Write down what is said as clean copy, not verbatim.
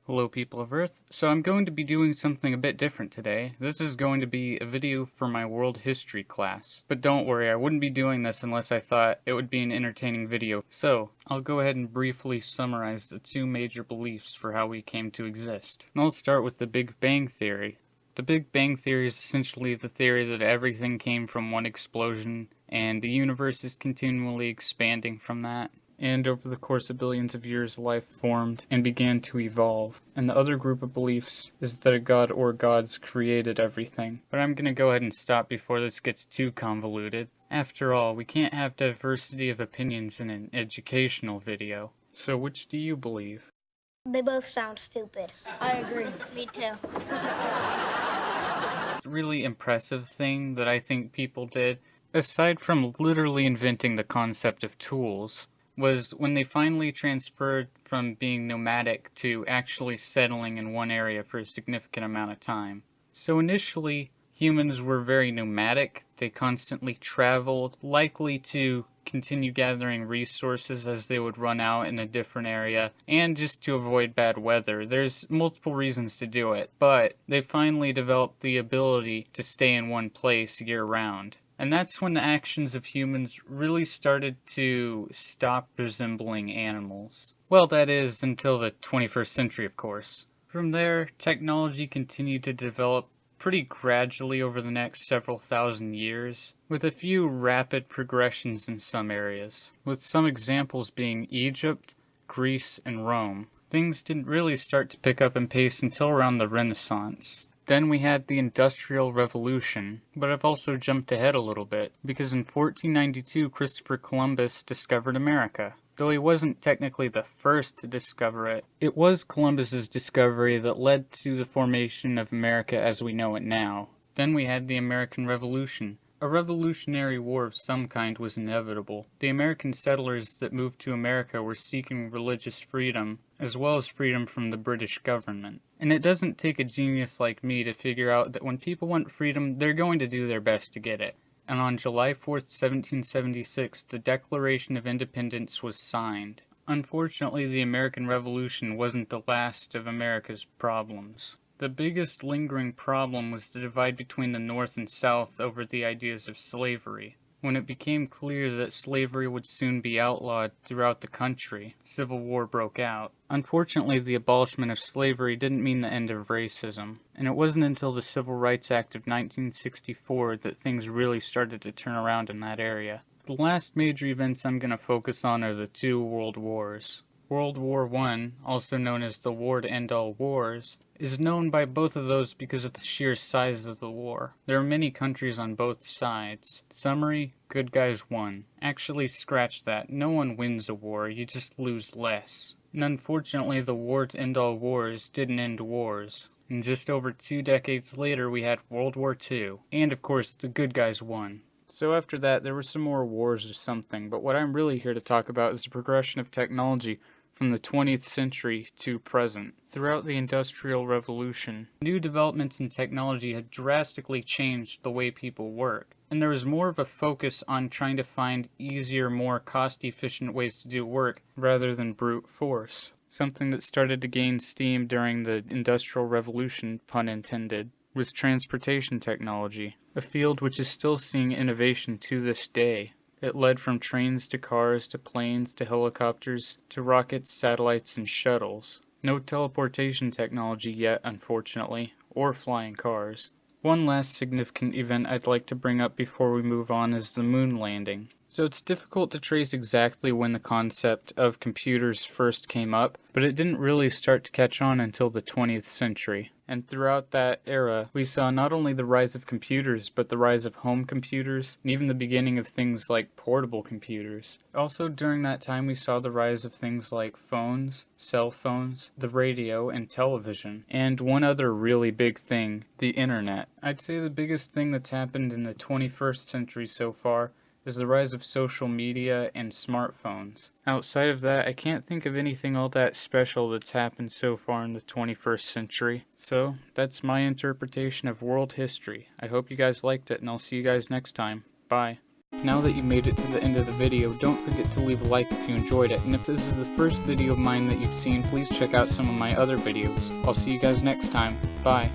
Hello people of Earth. So I'm going to be doing something a bit different today. This is going to be a video for my world history class. But don't worry, I wouldn't be doing this unless I thought it would be an entertaining video. So I'll go ahead and briefly summarize the two major beliefs for how we came to exist. And I'll start with the Big Bang Theory. The Big Bang Theory is essentially the theory that everything came from one explosion and the universe is continually expanding from that. And over the course of billions of years, life formed and began to evolve. And the other group of beliefs is that a god or gods created everything. But I'm going to go ahead and stop before this gets too convoluted. After all, we can't have diversity of opinions in an educational video. So which do you believe? They both sound stupid. I agree. Me too. Really impressive thing that I think people did, aside from literally inventing the concept of tools, was when they finally transferred from being nomadic to actually settling in one area for a significant amount of time. So initially, humans were very nomadic. They constantly traveled, likely to continue gathering resources as they would run out in a different area, and just to avoid bad weather. There's multiple reasons to do it, but they finally developed the ability to stay in one place year-round. And that's when the actions of humans really started to stop resembling animals. Well, that is, until the 21st century, of course. From there, technology continued to develop pretty gradually over the next several thousand years, with a few rapid progressions in some areas, with some examples being Egypt, Greece, and Rome. Things didn't really start to pick up in pace until around the Renaissance. Then we had the Industrial Revolution, but I've also jumped ahead a little bit, because in 1492 Christopher Columbus discovered America. Though he wasn't technically the first to discover it, it was Columbus's discovery that led to the formation of America as we know it now. Then we had the American Revolution. A revolutionary war of some kind was inevitable. The American settlers that moved to America were seeking religious freedom, as well as freedom from the British government. And it doesn't take a genius like me to figure out that when people want freedom, they're going to do their best to get it. And on July 4th, 1776, the Declaration of Independence was signed. Unfortunately, the American Revolution wasn't the last of America's problems. The biggest lingering problem was the divide between the North and South over the ideas of slavery. When it became clear that slavery would soon be outlawed throughout the country, civil war broke out. Unfortunately, the abolishment of slavery didn't mean the end of racism, and it wasn't until the Civil Rights Act of 1964 that things really started to turn around in that area. The last major events I'm going to focus on are the two world wars. World War I, also known as the War to End All Wars, is known by both of those because of the sheer size of the war. There are many countries on both sides. Summary, good guys won. Actually, scratch that. No one wins a war, you just lose less. And unfortunately, the War to End All Wars didn't end wars. And just over 2 decades later, we had World War II. And of course, the good guys won. So after that, there were some more wars or something, but what I'm really here to talk about is the progression of technology from the 20th century to present. Throughout the Industrial Revolution, new developments in technology had drastically changed the way people work, and there was more of a focus on trying to find easier, more cost-efficient ways to do work rather than brute force. Something that started to gain steam during the Industrial Revolution, pun intended, was transportation technology, a field which is still seeing innovation to this day. It led from trains to cars to planes to helicopters to rockets, satellites, and shuttles. No teleportation technology yet, unfortunately, or flying cars. One last significant event I'd like to bring up before we move on is the moon landing. So it's difficult to trace exactly when the concept of computers first came up, but it didn't really start to catch on until the 20th century. And throughout that era, we saw not only the rise of computers, but the rise of home computers, and even the beginning of things like portable computers. Also during that time, we saw the rise of things like phones, cell phones, the radio, and television. And one other really big thing, the internet. I'd say the biggest thing that's happened in the 21st century so far is the rise of social media and smartphones. Outside of that, I can't think of anything all that special that's happened so far in the 21st century. So, that's my interpretation of world history. I hope you guys liked it, and I'll see you guys next time. Bye. Now that you made it to the end of the video, don't forget to leave a like if you enjoyed it, and if this is the first video of mine that you've seen, please check out some of my other videos. I'll see you guys next time. Bye.